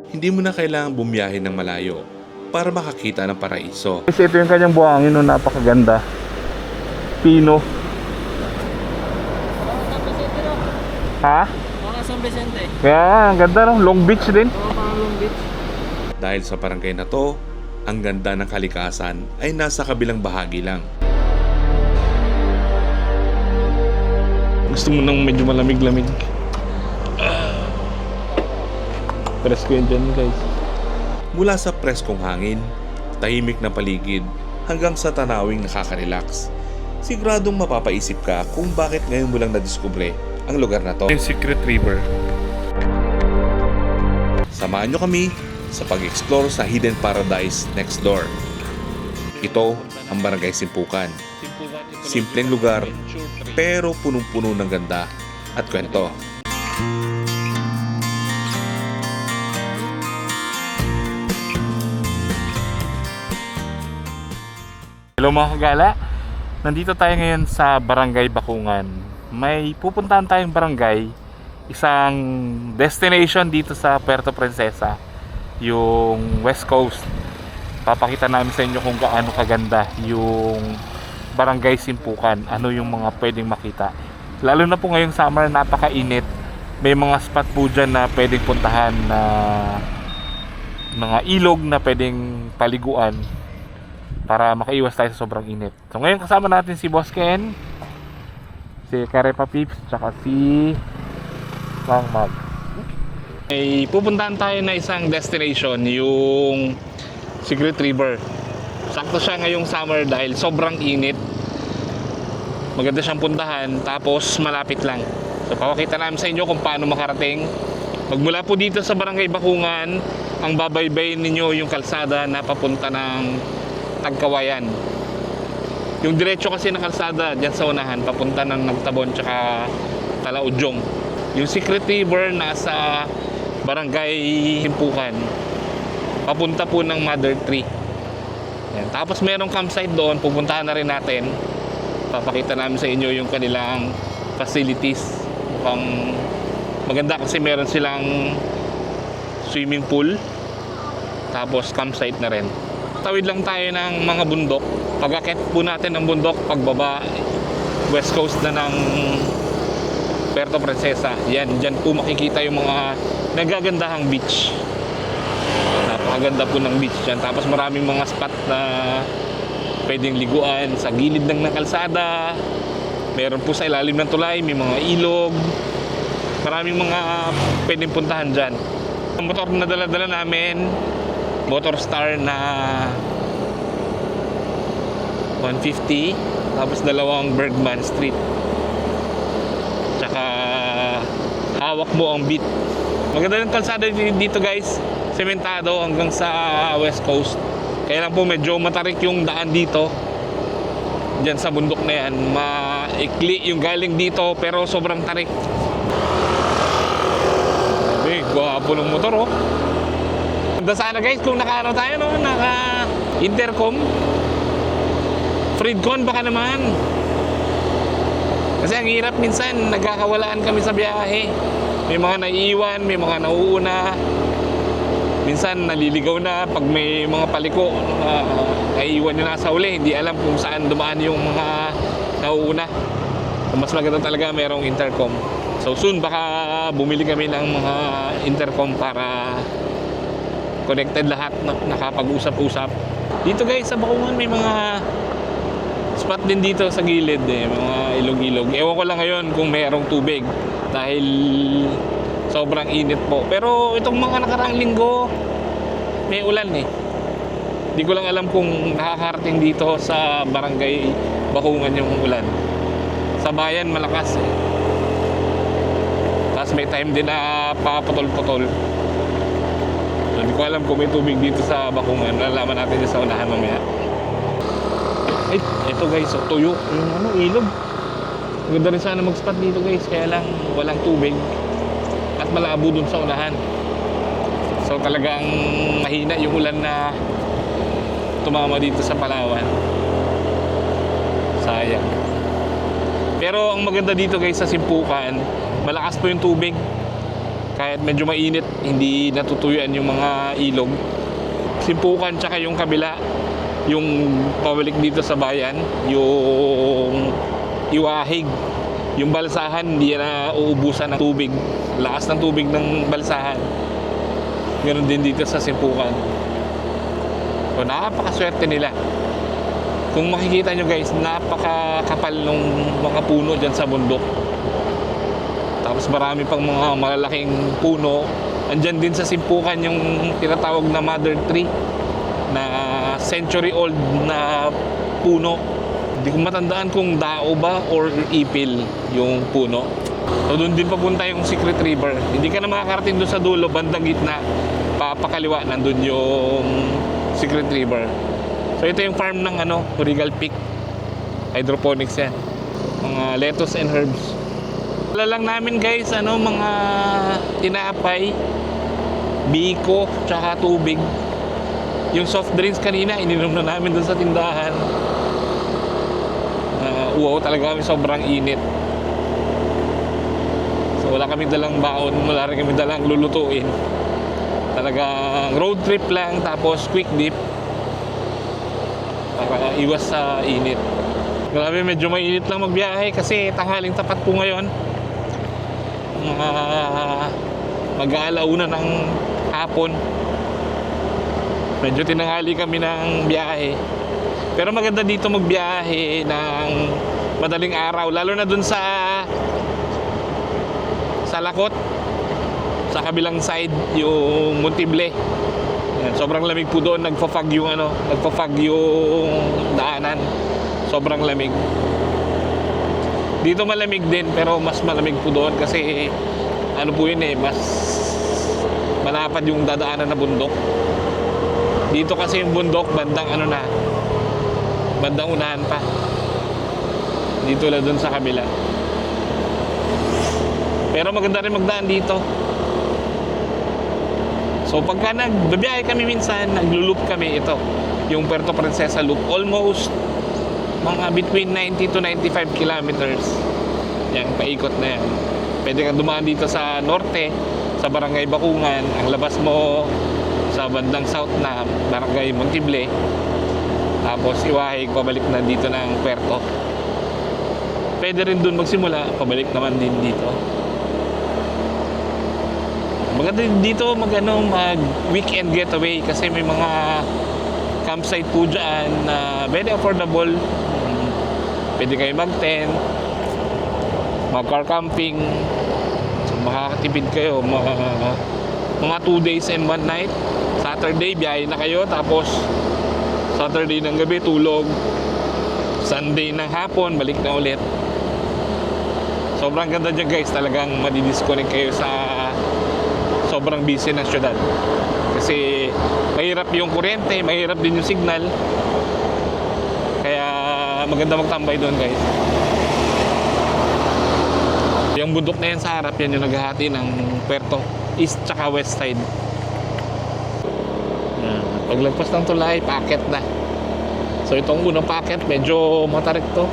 Hindi mo na kailangang bumiyahe ng malayo para makakita ng paraiso. Kasi ito yung kanyang buhangin, no, napakaganda. Pino. Ha? Baka San Vicente. Kaya, ang ganda, no? Long Beach din. Oo, parang Long Beach. Dahil sa barangay na to, ang ganda ng kalikasan ay nasa kabilang bahagi lang. Gusto mo nang medyo malamig-lamig. Presko yun dyan, guys. Mula sa preskong hangin, tahimik na paligid, hanggang sa tanawing nakaka-relax. Siguradong mapapaisip ka kung bakit ngayon mo lang nadiskubre ang lugar na to. Yung Secret River. Samahan nyo kami sa pag-explore sa hidden paradise next door. Ito ang Barangay Simpukan. Simpleng lugar, pero punong-puno ng ganda at kwento. Hello mga kagala. Nandito tayo ngayon sa Barangay Bakungan. May pupuntahan tayong barangay, isang destination dito sa Puerto Princesa, yung West Coast. Papakita namin sa inyo kung gaano kaganda yung Barangay Simpukan, ano yung mga pwedeng makita. Lalo na po ngayong summer, napakainit. May mga spot po dyan na pwedeng puntahan, na mga ilog na pwedeng paliguan para makaiwas tayo sa sobrang init. So ngayon kasama natin si Boss Ken, si Karepa Pips, tsaka si Mang Mag. May pupuntahan tayo na isang destination, yung Secret River. Sakto siya ngayong summer dahil sobrang init. Maganda siyang puntahan, tapos malapit lang. So papakita namin sa inyo kung paano makarating. Magmula po dito sa Barangay Bakungan, ang babaybayin ninyo yung kalsada na papunta ng Tagkawayan. Yung diretso kasi na kalsada dyan sa unahan, papunta ng Nagtabon tsaka Talaudyong. Yung Secret River nasa Barangay Simpukan, papunta po ng Mother Tree. Yan. Tapos merong campsite doon, pupuntahan na rin natin. Papakita namin sa inyo yung kanilang facilities. Mukhang maganda kasi meron silang swimming pool, tapos campsite na rin. Tawid lang tayo ng mga bundok. Pag-akit po natin ng bundok, pagbaba West Coast na ng Puerto Princesa. Yan, dyan po makikita yung mga nagagandahang beach. Napakaganda po ng beach dyan. Tapos maraming mga spot na pwedeng liguan sa gilid ng kalsada. Meron po sa ilalim ng tulay, may mga ilog. Maraming mga pwedeng puntahan dyan. Ang motor na dala-dala namin, Motor Star na 150, tapos dalawang Bergman Street, tsaka hawak mo ang beat. Maganda yung kalsada dito guys, sementado hanggang sa West Coast. Kaya lang po medyo matarik yung daan dito, dyan sa bundok na yan. Maikli yung galing dito pero sobrang tarik. Sabi, gwapo ng motor oh. Sana guys, kung naka-ano tayo, no? Naka-intercom, Freedcon baka naman. Kasi ang hirap minsan, nagkakawalaan kami sa biyahe. May mga naiiwan, may mga nauuna. Minsan naliligaw na pag may mga paliko, naiiwan nyo na sa uli. Hindi alam kung saan dumaan yung mga nauuna. Mas maganda talaga merong intercom. So soon baka bumili kami ng mga intercom para connected lahat, nakapag-usap-usap. Dito guys sa Bakungan may mga spot din dito sa gilid mga ilog-ilog. Ewan ko lang ngayon kung mayroong tubig dahil sobrang init po. Pero itong mga nakaraang linggo may ulan Hindi ko lang alam kung nakakarating dito sa Barangay Bakungan yung ulan. Sa bayan malakas Tapos may time din na paputol-putol. Hindi ko alam kung may tubig dito sa Bakungan. Nalaman natin sa unahan mamaya. Ay, ito guys, tuyo. Yung ilog. Maganda rin sana mag-spot dito guys. Kaya lang walang tubig. At malabo dun sa unahan. So talagang mahina yung ulan na tumama dito sa Palawan. Sayang. Pero ang maganda dito guys sa Simpukan, malakas po yung tubig. Kahit medyo mainit, hindi natutuyuan yung mga ilog. Simpukan tsaka yung kabila, yung pabalik dito sa bayan, yung Iwahig, yung balsahan, hindi na uubusan ng tubig. Lakas ng tubig ng balsahan. Ganon din dito sa Simpukan. So, napakaswerte nila. Kung makikita nyo guys, napakakapal ng mga puno dyan sa bundok. Tapos marami pang mga malalaking puno. Andyan din sa Simpukan yung tinatawag na mother tree na century old na puno. Hindi ko matandaan kung dao ba or ipil yung puno. So doon din papunta yung Secret River. Hindi ka na makakarating doon sa dulo, bandang gitna, papakaliwa, nandun yung Secret River. So ito yung farm ng Regal Peak. Hydroponics yan. Mga lettuce and herbs. Wala lang namin guys, mga tinapay, biko, tsaka tubig. Yung soft drinks kanina, ininom na namin doon sa tindahan. Uwaw talaga kami, sobrang init. So wala kami dalang baon, wala rin kami dalang lulutuin. Talagang road trip lang, tapos quick dip para iwas sa init. Grabe, medyo mainit lang magbiyahe kasi tanghaling tapat po ngayon. Mag-aalauna ng hapon. Medyo tinanghali kami ng biyahe. Pero maganda dito magbiyahe ng madaling araw, lalo na dun sa Lakot, sa kabilang side, yung Montible. Yan, sobrang lamig po doon, nagfa-fog yung daanan. Sobrang lamig. Dito malamig din, pero mas malamig po doon kasi po yun mas malapad yung dadaanan na bundok. Dito kasi yung bundok bandang bandang unahan pa. Dito lang doon sa kabila. Pero maganda rin magdaan dito. So pagka nagbabiyahe kami minsan, naglo-loop kami ito, yung Puerto Princesa Loop, almost mga between 90 to 95 kilometers. Yan, paikot na yan. Pwede kang dumaan dito sa norte, sa Barangay Bakungan. Ang labas mo sa bandang south na Barangay Montible. Tapos Iwahig, pabalik na dito ng Puerto. Pwede rin dun magsimula, pabalik naman din dito. Maganda dito mag weekend getaway kasi may mga campsite po dyan na very affordable. Pwede kayo mag-tent, mag-car camping, makakatipid kayo mga 2 days and 1 night. Saturday biyahe na kayo, tapos Saturday ng gabi tulog, Sunday ng hapon balik na ulit. Sobrang ganda dyan guys, talagang madidisconnect kayo sa sobrang busy ng syudad. Kasi mahirap yung kuryente, mahirap din yung signal. Kaya maganda magtambay doon guys. Yung bundok na yan sa harap, yan yung naghahati ng Puerto, east tsaka west side. Paglagpas ng tulay, packet na. So itong unang packet, medyo matarik to.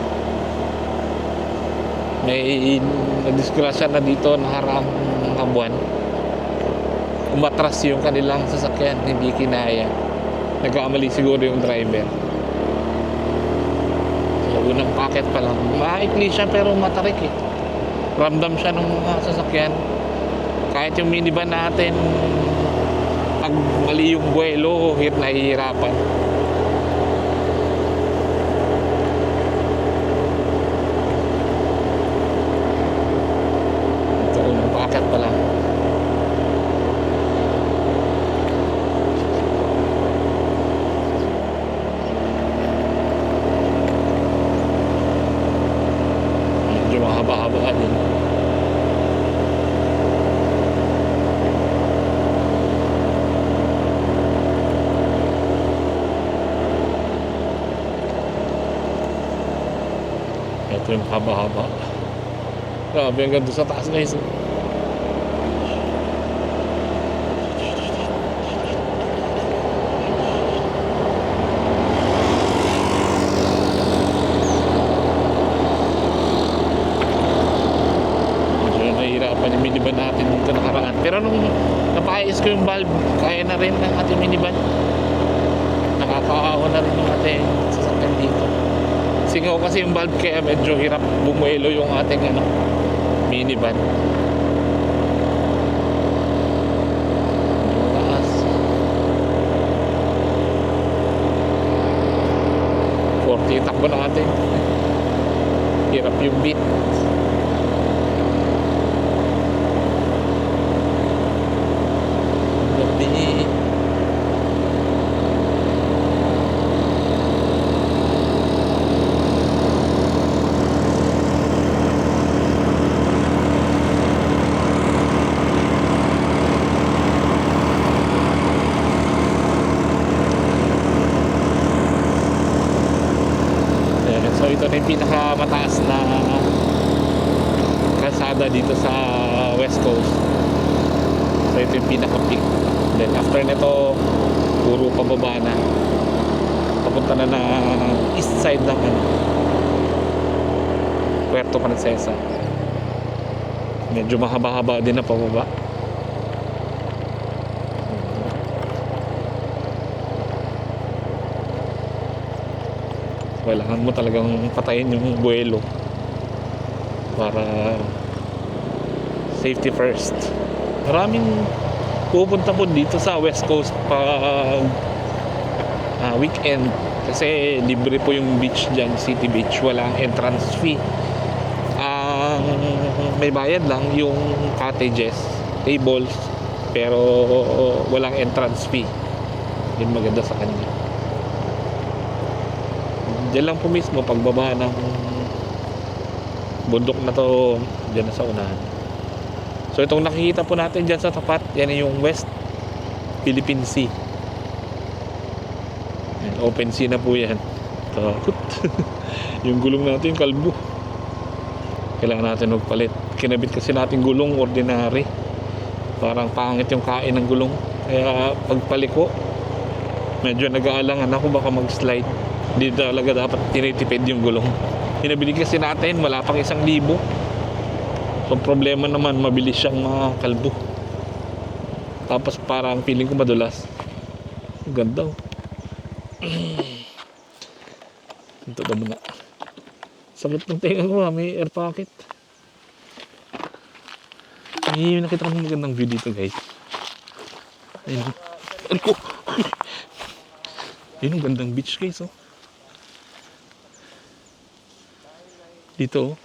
May nadisgrasya na dito na harang mga buwan. Umatras yung kanilang sasakyan, hindi kinaya. Nagkamali siguro yung driver. So unang packet pa lang. Maikli siya pero matarik eh. Ramdam siya ng mga sasakyan. Kahit yung minivan natin, pag mali yung buwelo, nahihirapan. Ito, unang packet pa lang. Medyo mahaba-haba din. Ito yung haba-haba. Grabe, hanggang doon sa taas guys. Medyo nahihirapan yung minivan natin dito nakaraan. Pero nung napakayos ko yung valve, kaya na rin ng ating minivan. Nakakaawa na rin yung ating sasakyan dito. Singaw kasi yung valve kaya medyo hirap bumuelo yung ating minivan. Medyo taas. 40 takbo natin. Hirap yung beat. Gabi. So ito na yung pinakamataas na kalsada dito sa West Coast. So ito yung pinaka-peak. Then after nito, puro pababa na. Papunta na ng east side ng Puerto Princesa. Medyo mahaba-haba din na pababa. Kailangan mo talagang patayin yung buwelo para safety first. Maraming pupunta po dito sa West Coast pag weekend kasi libre po yung beach dyan, City Beach. Walang entrance fee. May bayad lang yung cottages, tables, pero walang entrance fee. Yun maganda sa kanya. Diyan lang po mismo pagbaba ng bundok na to, diyan na sa unahan. So itong nakikita po natin diyan sa tapat, yan yung West Philippine Sea. Yan, open sea na po yan. Takot. Yung gulong natin kalbo. Kailangan natin magpalit. Kinabit kasi natin gulong ordinary. Parang pangit yung kain ng gulong. Kaya pagpaliko, medyo nag-aalangan ako baka mag-slide. Hindi talaga dapat tinitipid yung gulong. Pinabili kasi natin, wala pang 1,000. So problema naman, mabilis siyang makalbo. Tapos parang feeling ko madulas. Ganda. Ito na muna. Sakit ng tenga ko, may air pocket. Ay, nakita ko ng magandang view dito, guys. Ayun. Ano ko? Yun ang gandang beach, guys, oh. Dito, oh.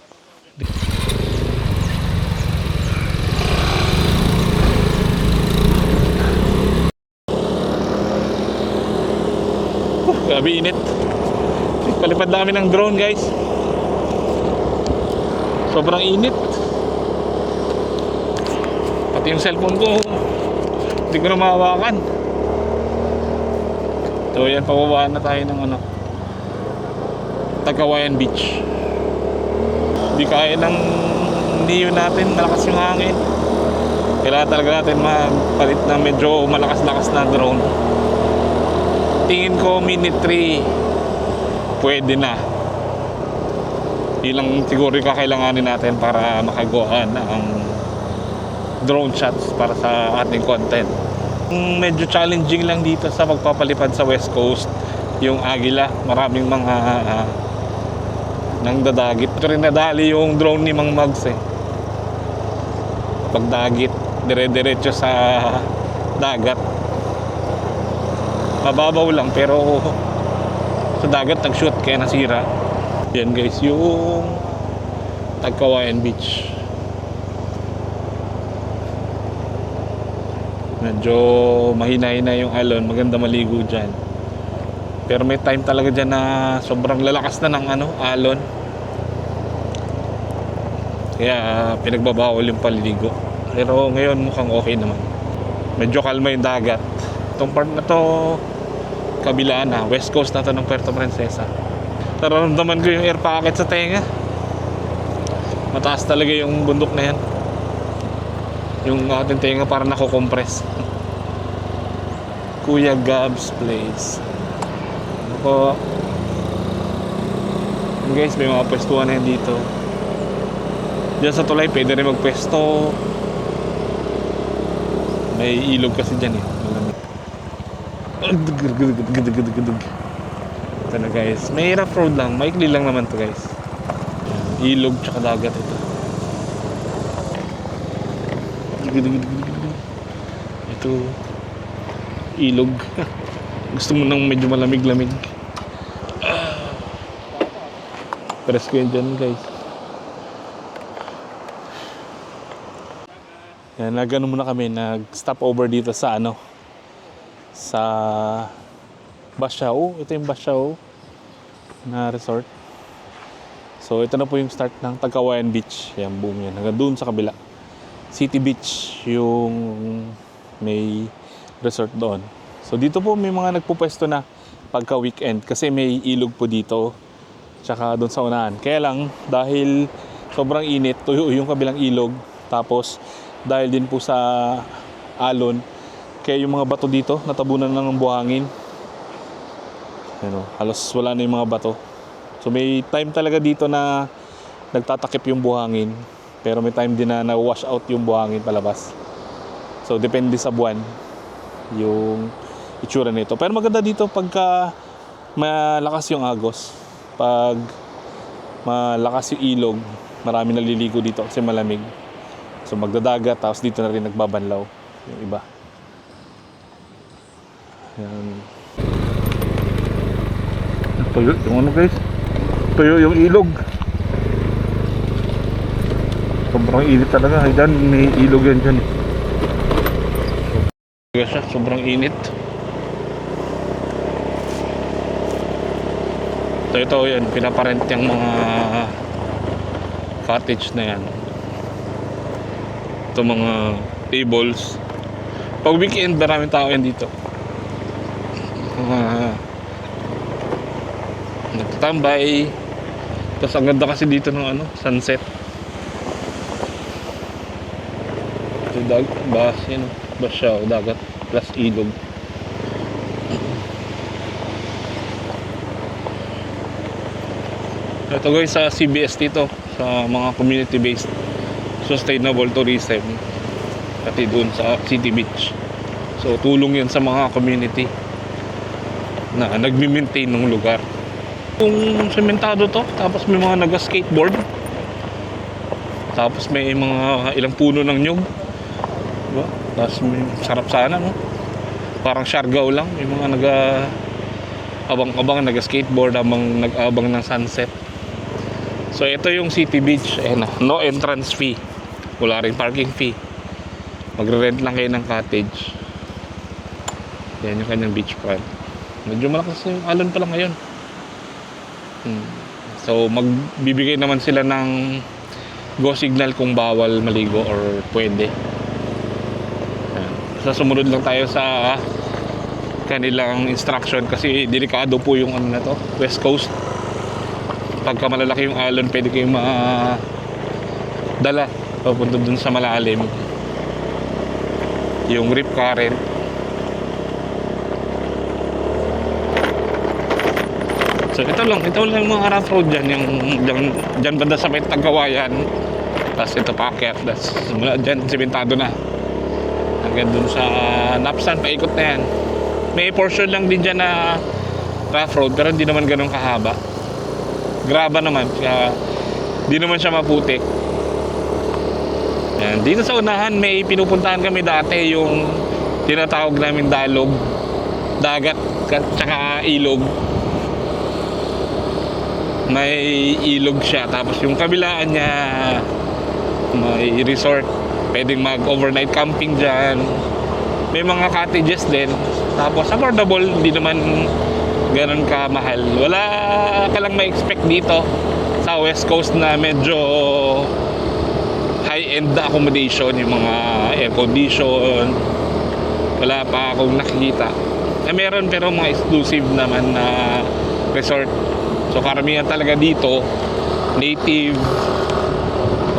Grabe init. Palipad namin ng drone, guys. Sobrang init. Pati yung cellphone ko, hindi ko na mahawakan. So yan, pababaan na tayo ng Tagawayan Beach. Hindi kaya ng niyo natin, malakas yung hangin. Kailangan talaga natin magpalit na medyo malakas-lakas na drone. Tingin ko minute 3 pwede na. Ilang siguro yung kakailanganin natin para makagawa ng drone shots para sa ating content. Medyo challenging lang dito sa pagpapalipad sa West Coast yung Agila. Maraming mga nang dadagit. Ito rin nadali yung drone ni Mang Mags eh. Pagdagit, dire-diretso sa dagat. Mababaw lang pero sa dagat nag-shoot kaya nasira. Yan guys, yung Tagawayan Beach. Medyo mahina-hina yung alon, maganda maligo dyan. Pero may time talaga dyan na sobrang lalakas na ng alon. Kaya pinagbabawal yung paliligo. Pero ngayon mukhang okay naman. Medyo kalma yung dagat. Itong part na to, kabila na, West Coast na to ng Puerto Princesa. Nararamdaman ko yung air pocket sa tenga. Mataas talaga yung bundok na yan. Yung ating tenga parang nako-compress. Kuya Gab's Place. Ako. Guys, may mga pwestuhan na yan dito. Diyan sa tulay pwede rin magpwesto. May ilog kasi dyan eh. Malamig. Ito na guys. May rough road lang. Maikli lang naman to guys. Ilog tsaka dagat ito. Ito. Ilog. Gusto mo nang medyo malamig-lamig. Presko yun dyan guys. Yan, nagano muna kami, nag-stop over dito sa ano, sa Basiao. Ito yung Basiao na resort. So ito na po yung start ng Tagkawayan Beach. Yan, buong yan. Hanggang doon sa kabila. City Beach yung may resort doon. So dito po may mga nagpupwesto na pagka weekend kasi may ilog po dito. Tsaka doon sa unahan. Kaya lang, dahil sobrang init, tuyo yung kabilang ilog. Tapos dahil din po sa alon, kaya yung mga bato dito natabunan lang ng buhangin. Ano, halos wala na yung mga bato. So may time talaga dito na nagtatakip yung buhangin, pero may time din na na-wash out yung buhangin palabas. So depende sa buwan yung itsura nito. Pero maganda dito pagka malakas yung agos. Pag malakas yung ilog, marami naliligo dito kasi malamig. So magdadagat, tapos dito na rin nagbabanlaw yung iba. Yan. Tuyo yung ano guys? Tuyo yung ilog. Sobrang init talaga. Diyan may ilog yan dyan. Siya, sobrang init. Ito yan, pinaparent yung mga cottage na yan. Ito mga tables. Pag weekend, maraming tao yan dito. Nagtatambay. Tapos ang ganda kasi dito ng ano, sunset. Ito bas, yun, bas siya, dagat plus ilog. Ito guys, sa CBS dito, sa mga community-based sustainable tourism, pati doon sa City Beach. So tulong yun sa mga community na nagmi-maintain ng lugar. Kung sementado to, tapos may mga naga-skateboard, tapos may mga ilang puno ng nyug, diba? Tapos may sarap sana, no? Parang Siargao lang, may mga abang-abang naga-skateboard habang nag-abang ng sunset. So ito yung City Beach. Ayan na, no entrance fee, wala rin parking fee, magre-rent lang kayo ng cottage. Yan yung kanyang beach front. Medyo malakas yung alon pa lang ngayon. So magbibigay naman sila ng go signal kung bawal maligo or pwede. Yan. Sa sumunod lang tayo sa kanilang instruction kasi delikado po yung ano na to, West Coast. Pagka malalaki yung alon, pwede kayong dala papunta dun sa malalim, yung rip current. So ito lang mga rough road dyan, yung dyan banda sa may Tagkawayan, tapos ito paakyat, tapos mula dyan sementado na hanggang dun sa Napsan, paikot na yan. May portion lang din dyan na rough road, pero hindi naman ganun kahaba, graba naman, kaya di naman siya maputik. Yan. Dito sa unahan may pinupuntahan kami dati, yung tinatawag namin dalog, dagat tsaka ilog. May ilog siya, tapos yung kabilaan niya may resort, pwedeng mag overnight camping dyan, may mga cottages din, tapos affordable, hindi naman ganun ka mahal. Wala ka lang ma-expect dito sa West Coast na medyo high-end na accommodation, yung mga air condition, wala pa akong nakikita. Meron pero mga exclusive naman na resort. So karamihan talaga dito native,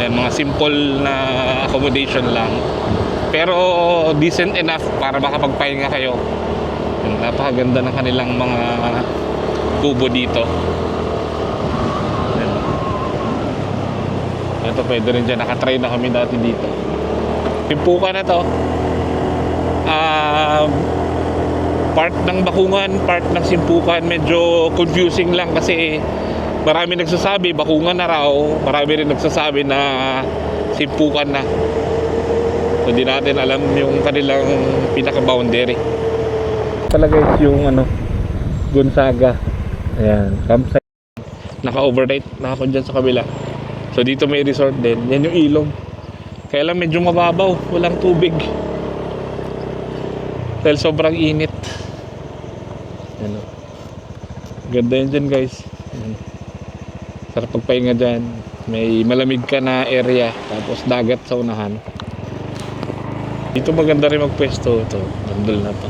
mga simple na accommodation lang, pero decent enough para makapagpahinga kayo. Napakaganda ng kanilang mga kubo dito. ito pwede rin dyan. Nakatry na kami dati dito. Simpukan na to. Part ng Bakungan, part ng Simpukan. Medyo confusing lang kasi marami nagsasabi Bakungan na raw, marami rin nagsasabi na Simpukan na. So di natin alam yung kanilang pinaka-boundary. Talaga is yung Gonzaga. Ayan, campsite. Naka-overnight na ako dyan sa kabila. So dito may resort din. Yan yung ilog. Kaya lang medyo mababaw, walang tubig. Dahil sobrang init. Ano. Ganda yan dyan guys. Ayan. Sarap pagpahinga dyan. May malamig ka na area. Tapos dagat sa unahan. Dito maganda rin magpwesto. Ito, bandol na to.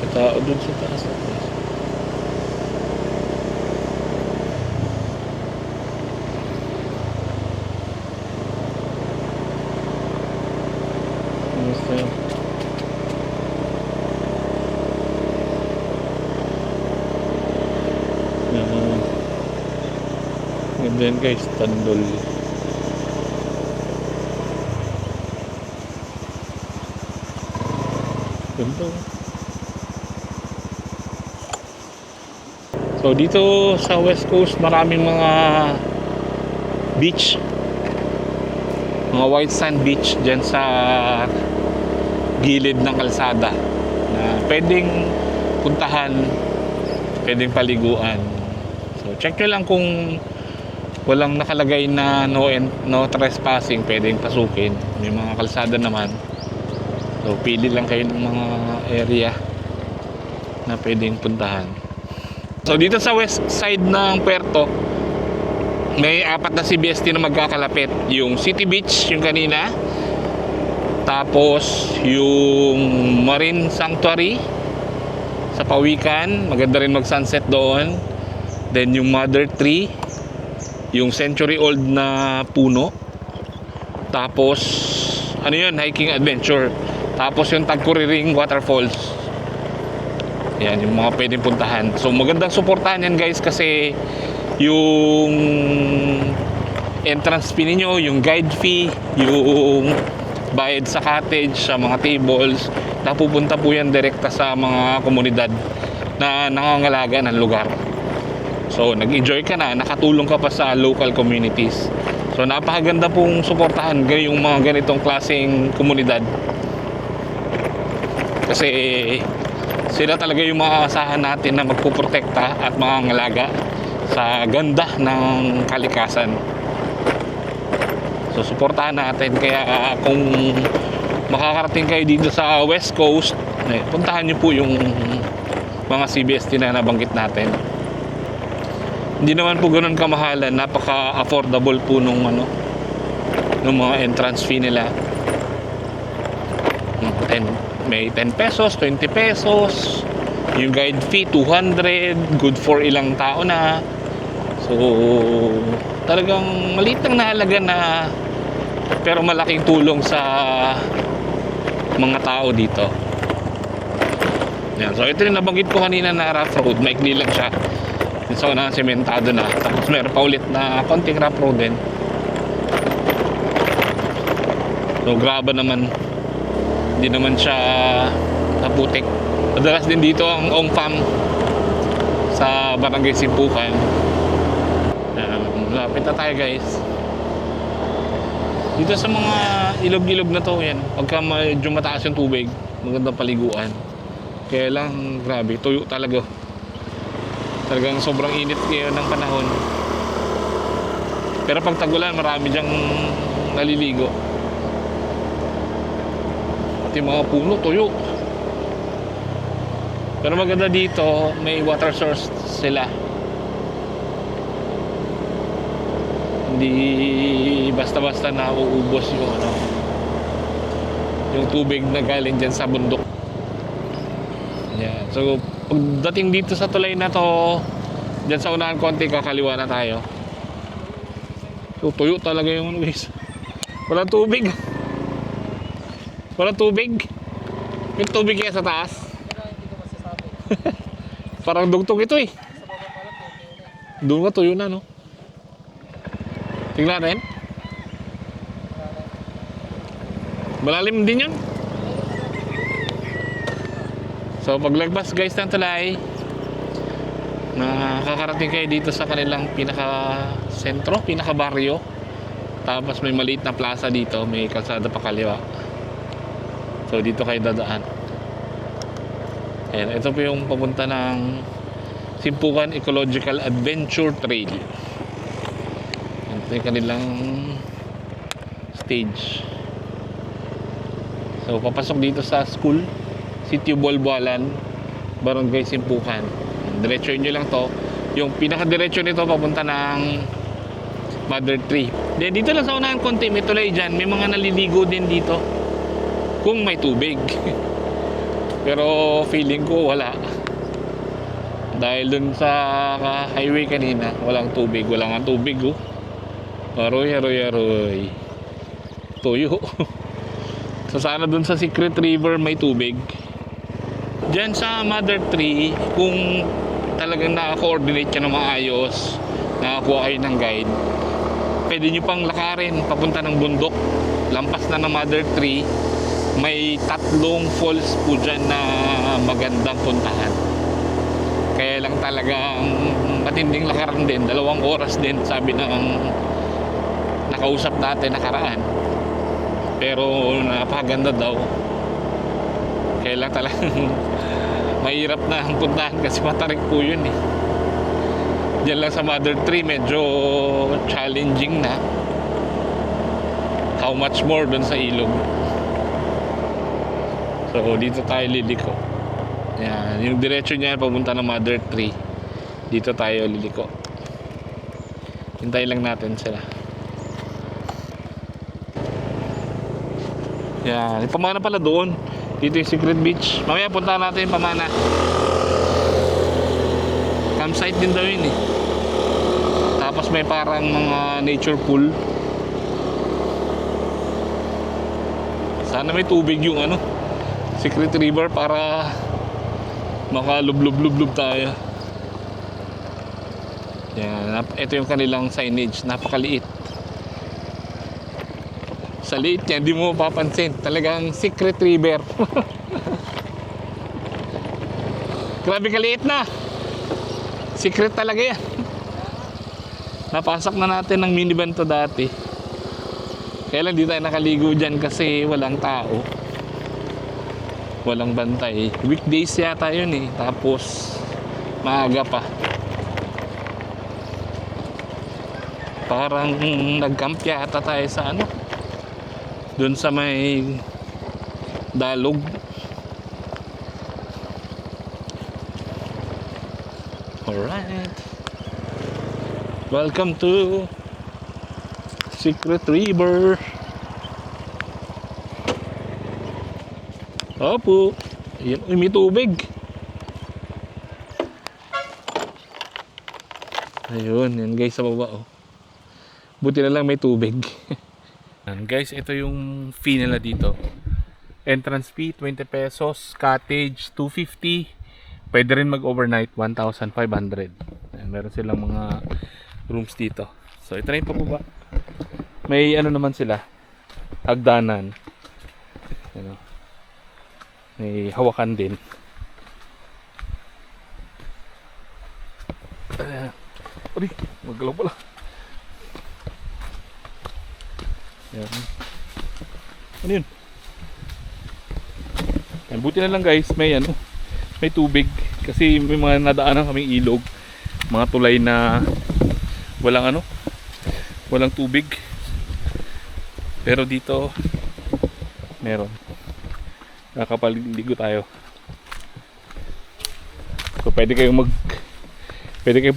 May tao dun sa taas. Kamusta yun? Ganda yan guys, Tandol. Ganda. So dito sa West Coast maraming mga beach, mga white sand beach dyan sa gilid ng kalsada na pwedeng puntahan, pwedeng paliguan. So check nyo lang kung walang nakalagay na no trespassing, pwedeng pasukin. May mga kalsada naman. So pili lang kayo ng mga area na pwedeng puntahan. So dito sa west side ng Puerto, may 4 na CBST na magkakalapit. Yung City Beach, yung kanina. Tapos yung Marine Sanctuary sa Pawikan, maganda rin mag-sunset doon. Then yung Mother Tree, yung century old na puno. Tapos ano yun, hiking adventure. Tapos yung Tagkuriring Waterfalls. Yan yung mga pwedeng puntahan. So magandang suportahan yan guys kasi yung entrance fee ninyo, yung guide fee, yung bayad sa cottage, sa mga tables, napupunta po yan direkta sa mga komunidad na nangangalaga ng lugar. So nag-enjoy ka na, nakatulong ka pa sa local communities. So napakaganda pong suportahan yung mga ganitong klaseng komunidad. Kasi sila talaga yung makakasahan natin na magpuprotekta at mangangalaga sa ganda ng kalikasan. So suportahan natin. Kaya kung makakarating kayo dito sa West Coast, puntahan nyo po yung mga CBST na nabanggit natin. Hindi naman po ganun kamahalan, napaka-affordable po nung mga entrance fee nila. May 10 pesos, 20 pesos. Yung guide fee 200, good for ilang tao na. So talagang maliit lang na halaga na pero malaking tulong sa mga tao dito. Yan. So ito rin nabanggit ko kanina na rough road, maikli lang siya. So na sementado na. Tapos meron pa ulit na konting rough road din. So graba naman. Hindi naman siya naputik. Madalas din dito ang Ongpam sa Barangay Simpukan. Lapit na tayo guys. Dito sa mga ilog-ilog na to yan, pagka medyo mataas yung tubig, magandang paliguan. Kaya lang grabe, tuyo talaga. Talagang sobrang init ngayon ng panahon. Pero pag tagulan, marami dyang naliligo. Pati mga puno, tuyo. Pero maganda dito, may water source sila. Hindi basta-basta na uubos yung tubig na galing dyan sa bundok. Yeah. So pagdating dito sa tulay na to, dyan sa unahan konti, kakaliwa na tayo. So tuyo talaga yung guys. Walang tubig. Walang tubig. Yung tubig kaya sa taas. Hindi ko masasabi. Parang dugtong ito eh. Doon ka tuyo na, no? Tingnan natin. Malalim din yun. So paglagpas guys ng tulay, nakakarating kayo dito sa kanilang pinaka sentro, pinaka baryo. Tapos may maliit na plaza dito, may kalsada pa kaliwa. So dito kayo dadaan. Ayan, ito po yung papunta ng Simpukan Ecological Adventure Trail. Ito yung kanilang stage. So papasok dito sa school, Sitio Bolboalan, Barangay Simpukan. Diretso nyo lang to. Yung pinaka-diretso nito papunta ng Mother Tree. Then dito lang sa unahan konti, may tulay dyan. May mga naliligo din dito kung may tubig. Pero feeling ko wala. Dahil dun sa highway kanina, walang tubig. Wala nga tubig, oh. Aroy. Tuyo. So sana dun sa Secret River may tubig. Diyan sa Mother Tree, kung talagang naka-coordinate ka na maayos, nakakuha kayo ng guide, pwede nyo pang lakarin papunta ng bundok. Lampas na ng Mother Tree, may 3 falls po dyan na magandang puntahan. Kaya lang talagang matinding lakaran din, 2 oras din, sabi ng nakausap natin nakaraan. Pero napakaganda daw. Kaya lang talagang mahirap na ang puntahan kasi matarik po yun eh. Diyan lang sa Mother Tree medyo challenging na. How much more dun sa ilog. So dito tayo liliko. Yan, yung diretso niya papunta ng Mother Tree. Dito tayo liliko. Hintayin lang natin sila. Yan, pamana pala doon. Dito yung Secret Beach. Mamaya punta natin yung pamana. Campsite din daw yun eh. Tapos may parang mga nature pool. Sana may tubig yung ano, Secret River para makalublob-lublob tayo. Yan, ito yung kanilang signage, napakaliit. Sa liit yan, di mo mapapansin. Talagang Secret River. Grabe kaliit na. Secret talaga yan. Napasok na natin ng minivan to dati. Kaya lang di tayo nakaligo dyan kasi walang tao. Walang bantay. Weekdays yata yun eh. Tapos maaga pa. Parang nag-camp yata tayo sa ano, doon sa may dalog. Alright. Welcome to Secret River. Opo. Yan, may tubig. Ayun, yan guys sa baba oh. Buti na lang may tubig. Guys, ito yung fee nila dito. Entrance fee 20 pesos, cottage 250. Pwede rin mag-overnight 1,500. Ayan, meron silang mga rooms dito. So ito na yung pababa. May ano naman sila, hagdanan. Ano, may hawakan din. Uri, magalaw pala. Yan. Ano yun? Yan, buti na lang guys, may ano, may tubig. Kasi may mga nadaanan kaming ilog, mga tulay na walang ano, walang tubig. Pero dito meron. Nakapaligo tayo. So pwede kayong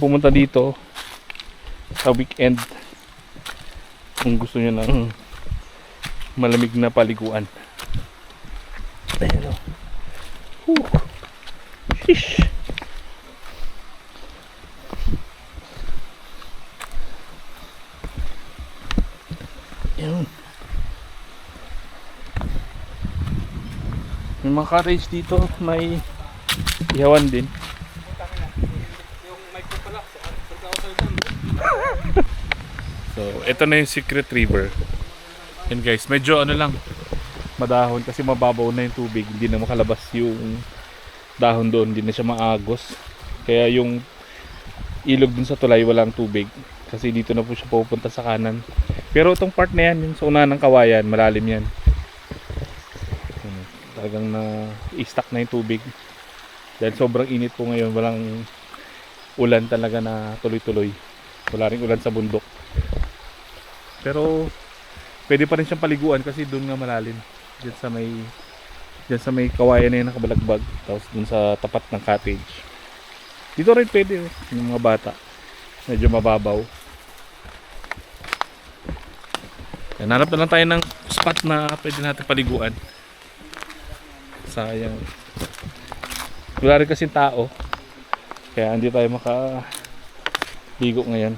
pumunta dito sa weekend kung gusto niyo ng malamig na paliguan. Ayan o. Shish. Ayan. May mga cottage dito, may ihawan din. So, ito na yung Secret River. Yan guys, medyo ano lang, madahon kasi mababaw na yung tubig. Hindi na makalabas yung dahon doon, hindi na siya maagos. Kaya yung ilog dun sa tulay walang tubig. Kasi dito na po siya pupunta sa kanan. Pero itong part na yan, yung sa unahan ng kawayan, malalim yan. Talagang na-stuck na yung tubig. Dahil sobrang init po ngayon, walang ulan talaga na tuloy-tuloy. Wala rin ulan sa bundok. Pero pwede pa rin siyang paliguan kasi doon nga malalim. Diyan sa may kawayan na yun nakabalagbag. Tapos doon sa tapat ng cottage. Dito rin pwede yung mga bata. Medyo mababaw. Yan, hanap na lang tayo ng spot na pwede natin paliguan. Sayang. Wala rin kasing tao. Kaya hindi tayo makaligo ngayon.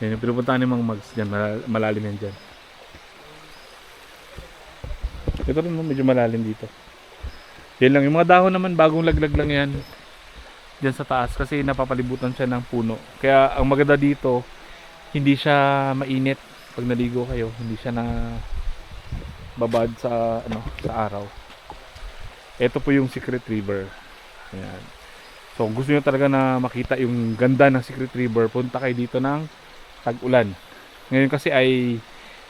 Yan yung pinupuntahan ni Mang Mags dyan. Malalim yan dyan. Ito rin medyo malalim dito. Yan lang. Yung mga dahon naman bagong laglag lang yan. Dyan sa taas. Kasi napapalibutan siya ng puno. Kaya ang maganda dito, hindi siya mainit. Pag naligo kayo, hindi siya na babad sa araw. Ito po yung Secret River. Ayan. So gusto nyo talaga na makita yung ganda ng Secret River, punta kayo dito ng tag-ulan. Ngayon kasi ay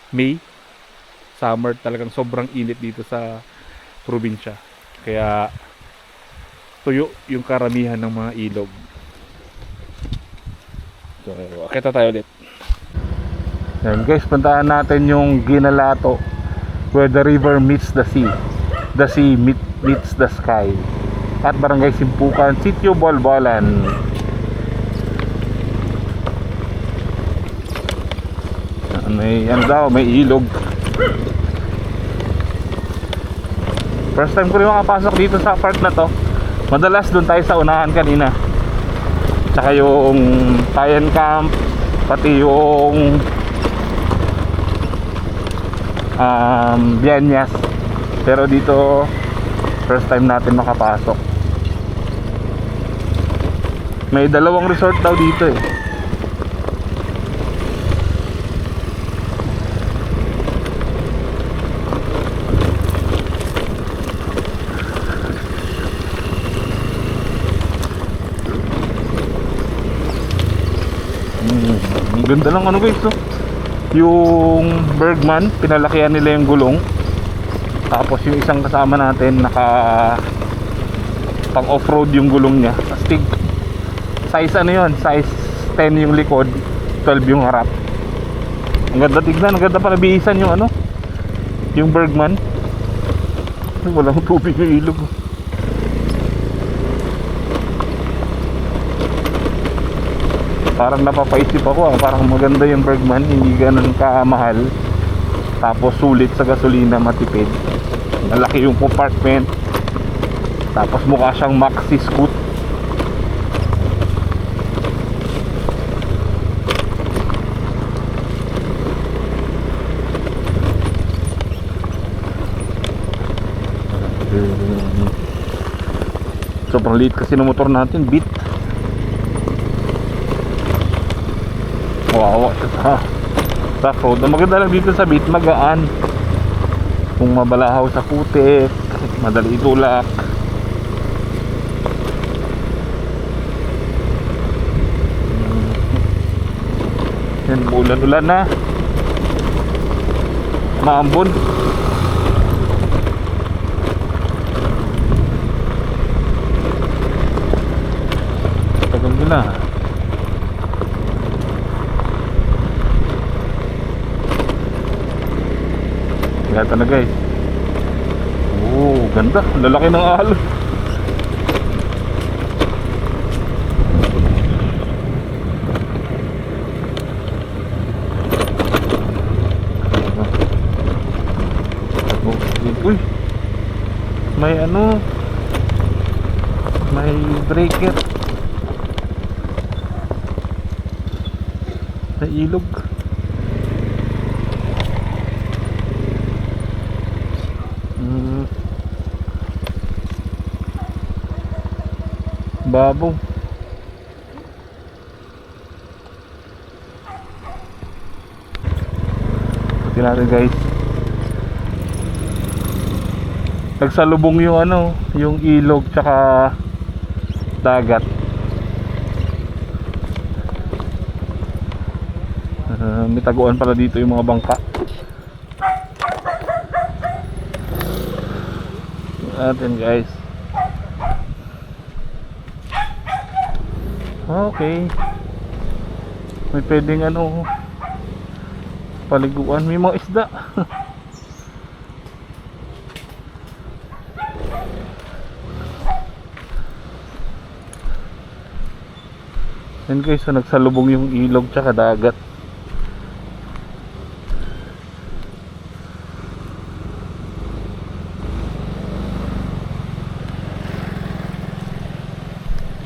May, summer, talagang sobrang init dito sa probinsya. Kaya tuyo yung karamihan ng mga ilog. So akita tayo ulit. Yan guys, puntahan natin yung Ginalato, where the river meets the sea. The sea meets the sky. At Barangay Simpukan, Sitio Bolbolan. May ilog. First time ko rin makapasok dito sa park na to. Madalas doon tayo sa unahan kanina. Tsaka yung Tayan Camp, pati yung Bianyas. Pero dito first time natin makapasok. May dalawang resort daw dito eh. Ang ganda lang ano guys, oh. Yung Bergman, pinalakihan nila yung gulong. Tapos yung isang kasama natin naka pang off-road yung gulong niya. Astig. Size ano yun? Size 10 yung likod, 12 yung harap. Ang ganda tignan, ang ganda pala bihisan yung yung Bergman. Walang tubig yung ilog. Parang napapaisip ako, parang maganda yung Bergman, hindi ganun kamahal. Tapos sulit sa gasolina, matipid. Malaki yung compartment. Tapos mukha siyang maxi scoot. Sobrang liit kasi ng motor natin, Beat. Wow, rough road. Ang maganda lang dito sa Beat, magaan. Kung mabalahaw sa putik, madali itulak. Yan, ulan-ulan na. Maambon. Tagal nila. Ito na guys. Oh, ganda. Lalaki ng alon. Uy. May may breaker. May ilog. Babaw. Ulitin natin guys. Nagsalubong yung ano, yung ilog tsaka dagat. May taguan pala dito yung mga bangka. Atin guys. Okay. May pwedeng ano, paliguan, may mga isda. Yan guys, so nagsalubong yung ilog tsaka dagat.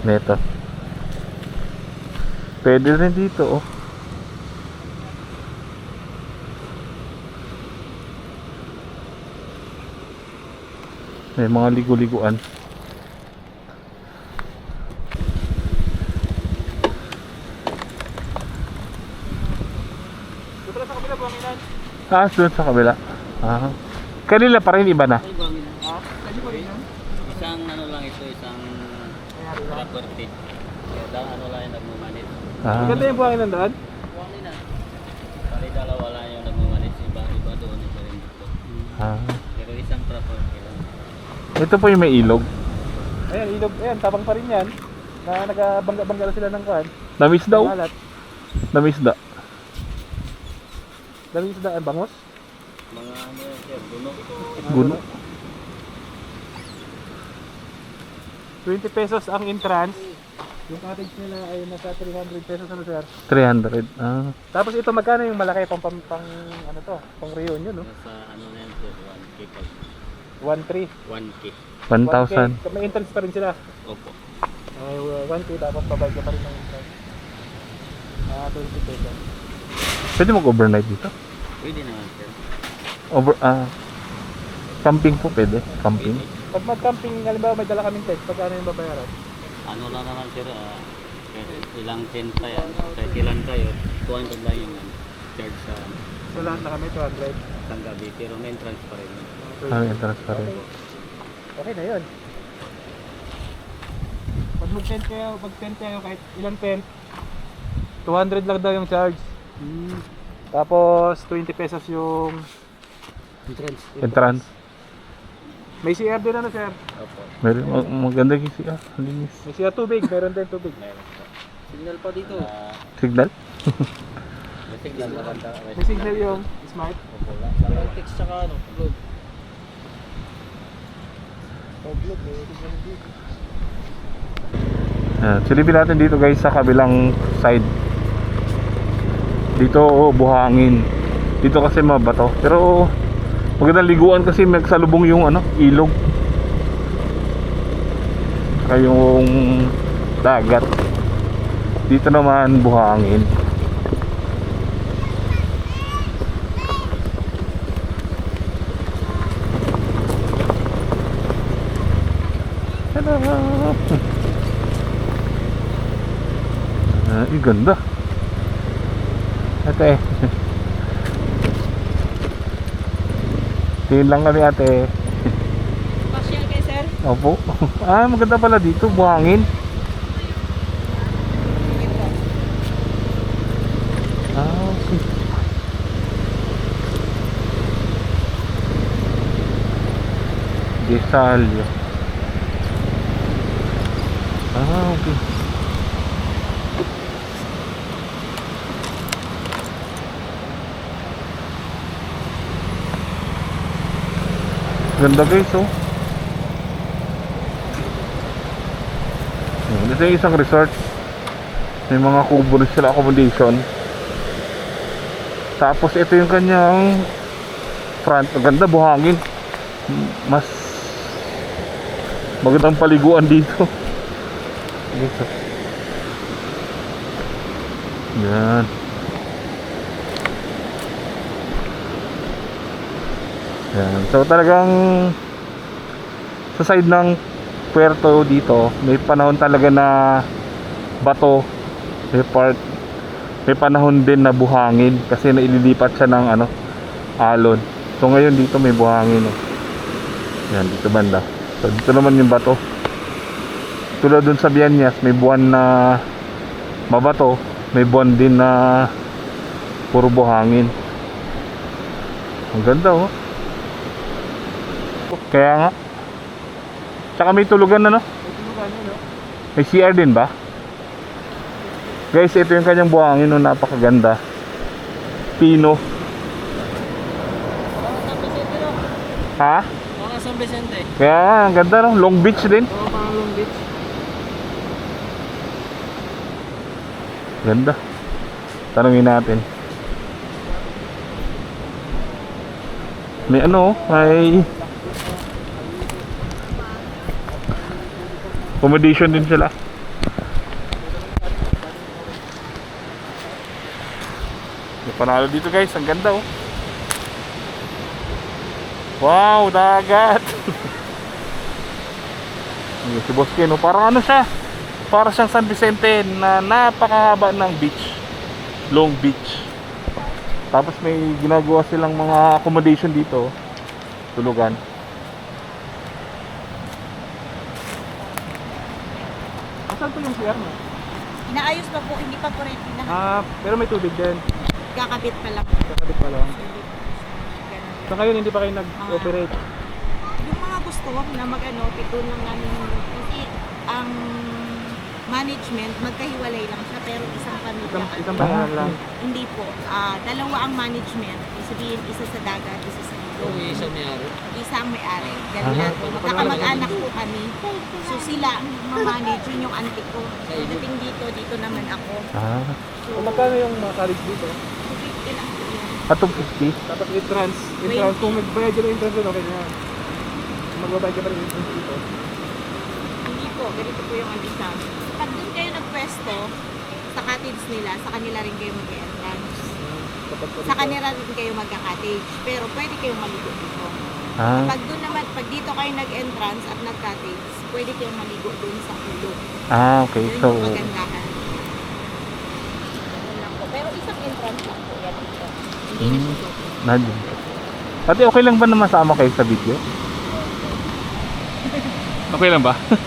Neto. Pwede rin dito oh. May mga ligo-liguan. Doon sa kabila. Kanila pa rin iba na. Isang ano lang ito, isang property. Kaya ano lang yung nagmumanit. Maganda yung buhangin nandaan? Buwangin na. Bali dalawa lang yung nagmumanit. Iba doon, iba rin dito. Pero isang property lang. Ito po yung may ilog. Ayan, ilog. Ayan, tabang pa rin yan. Na nagabangga-bangga sila ng kuhan. Namis daw. Malat. Namisda. Dami isda, bangos. Mga ano yan sir, guno. Guno. 20 pesos ang entrance. Yung cottage nila ay nasa 300 pesos ano sir. 300. Tapos ito magkano yung malaki pang ano to? Pang reunion no? Nasa ano na yan sir, 1K pa. 1.3. 1K. 1,000. May entrance pa rin sila. Opo. Ay 1K dapat babayad ka pa rin ng entrance. 20 pesos. Pwede mag-overnight dito? Pwede naman sir. Camping po pwede. Camping. Pag mag-camping, halimbawa may dala kaming tent, pagkano yung babayaran? Ano lang naman sir, ilang tent pa yan. Kahit ilan kayo, 200 lang yung charge sa So lahat na kami 200. isang gabi. Pero may entrance pa rin. Entrance pa rin. Okay na yun. Pag mag-tent kayo, kahit ilang tent, 200 lang daw yung charge. Tapos 20 pesos yung Entrance. May CR din ano sir? Opo. Meron maganda yung siya. Linis. May CR tubig, meron din tubig. Signal pa dito. Signal? May signal na banda. May signal yung smart. Opo. Text tsaka ano, globe. Globe, may signal dito. Silipin natin dito guys sa kabilang side. Dito buhangin. Dito kasi mabato. Pero magandang liguan kasi magsalubong yung ano, ilog. Saka yung dagat. Dito naman buhangin. Ganda. Ate. Tingin lang kami ate. Pasyal kay sir. Opo. Maganda pala dito, buhangin. Okay. Desalyo. Okay. Ganda guys oh. Ito yung isang resort. May mga kubo rin sila accommodation. Tapos ito yung kanyang front. Ganda buhangin. Mas magandang paliguan dito. Dito. Yan. Yan. So talagang sa side ng puerto dito, may panahon talaga na bato. May part, may panahon din na buhangin kasi naililipat siya ng ano, alon. So ngayon dito may buhangin oh. Yan, dito banda. So dito naman yung bato. Tulad dun sa Bianyas, may buwan na mabato, may buwan din na puro buhangin. Ang ganda oh. Kaya nga. Tsaka may tulugan na no? May CR din ba? Guys, ito yung kanyang buhangin no, napakaganda. Pino. Ha? Mga San Vicente. Kaya nga, ang ganda no, Long Beach din. Oo, mga Long Beach. Ganda. Tanungin natin. May ano, may accommodation din sila. May panalo dito guys, ang ganda oh. Wow, dagat. Yung si Boss Ken, oh, parang ano siya? Para siyang San Vicente na napakahaba ng beach. Long Beach. Tapos may ginagawa silang mga accommodation dito. Tulugan. Asan po yung CR mo? Inaayos pa po, hindi pa po rin Pero may tubig din. kakabit pa lang. Kakabit pa lang. Ganun. So ngayon hindi pa kayo nag-operate? Yung mga gusto na mag-ano, doon lang namin, kasi ang management, magkahiwalay lang siya, pero isang pamilya. Isang bayan lang. Hindi po. Dalawa ang management. Ibig sabihin, isa sa dagat, isa sa ilog. Isang may-ari. Isa ang may-ari. Ganun lang po. Magkakamag-anak po kami. So sila ang mamanage, yun yung auntie ko. Pagdating dito, dito naman ako. Ah, So, Magkano yung mga college dito? 50 lang po yun. atong 50. Tapos entrance. Kung magbayad ka ng entrance doon, okay na. Kung magbabayad ka pa ng entrance dito. Hindi po, ganito po yung ano sa amin. Pag doon kayo nagpwesto, sa cottage nila, sa kanila rin kayo mag-entrance. Sa kanila rin kayo magka-cottage. Pero pwede kayong maligo dito. Ah, Pag doon naman, pag dito kayo nag-entrance at nag-cottage, pwede kayong maligo doon sa ulo. okay. Yun So, yung magandahan. Ganun lang po. Pero isang entrance lang po yan dito. Hindi na siya dito. nadin. Ate, okay lang ba na masama kayo sa video? Okay lang ba? Okay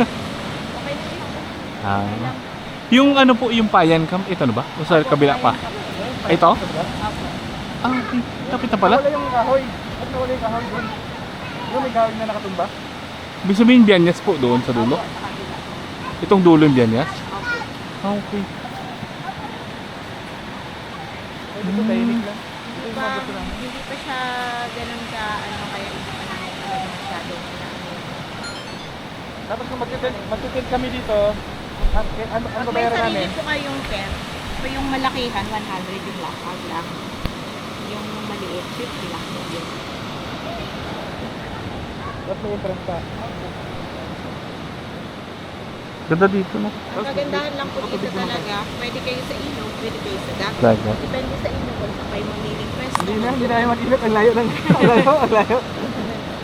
na yun. Ah. Yung ano po, yung Payan Camp, ito na ba? O sa kabila pa? Ito? Ah, okay. Tapit na pala. Wala yung kahoy. At nawala yung kahoy doon. Yung may kahoy na nakatumba. Ibig sabihin, Bianyas po doon sa dulo. Itong dulo yung Bianyas? Ah, okay. Ito po tahimik lang. Ito yung Pa, mga gusto lang. hindi pa siya ganun ka, ano, kaya hindi pa namin talaga masyadong Tapos kung magtitent kami dito, ano Pag may babayaran sarili namin? po kayong tent, so yung malakihan, 100 yung lakad lang. Yung maliit, 50 lang po yun. Tapos may entrance pa. Ganda dito, no? Ang kagandahan lang po dito talaga, pwede kayo sa ilog, pwede kayo sa dagat. Dagat. Depende sa inyo kung saan kayo mamiling pwesto. Hindi na mag-ilot. Ang layo ng... Ang layo, ang layo.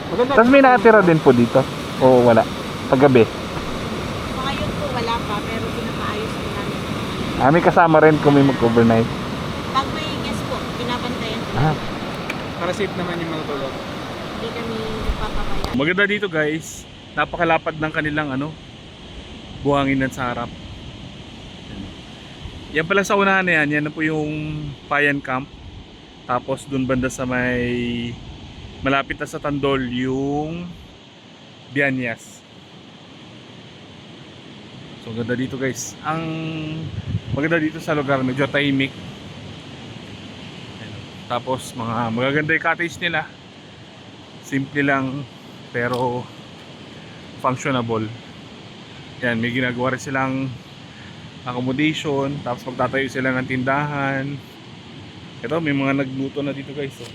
Maganda. Tapos may nakatira din po dito? O wala? Paggabi? Ngayon po wala pa, pero pinapaayos po namin. Ah, may kasama rin kung may mag-overnight. Pag may guest po, pinapantayan po. Ah. Para safe naman yung matulog. Hindi kami nagpapabaya. Maganda dito guys. Napakalapad ng kanilang ano, buhanginan sa harap. Yan pala sa unahan na yan. Yan na po yung Payan Camp. Tapos dun banda sa may malapit na sa Tandol yung Bianyas. So ganda dito guys. Ang maganda dito sa lugar, medyo tahimik. Tapos mga magaganda yung cottage nila. Simple lang pero functionable. Yan, may ginagawa rin silang accommodation. Tapos magtatayo sila ng tindahan. Ito, may mga nagluto na dito guys. Oh.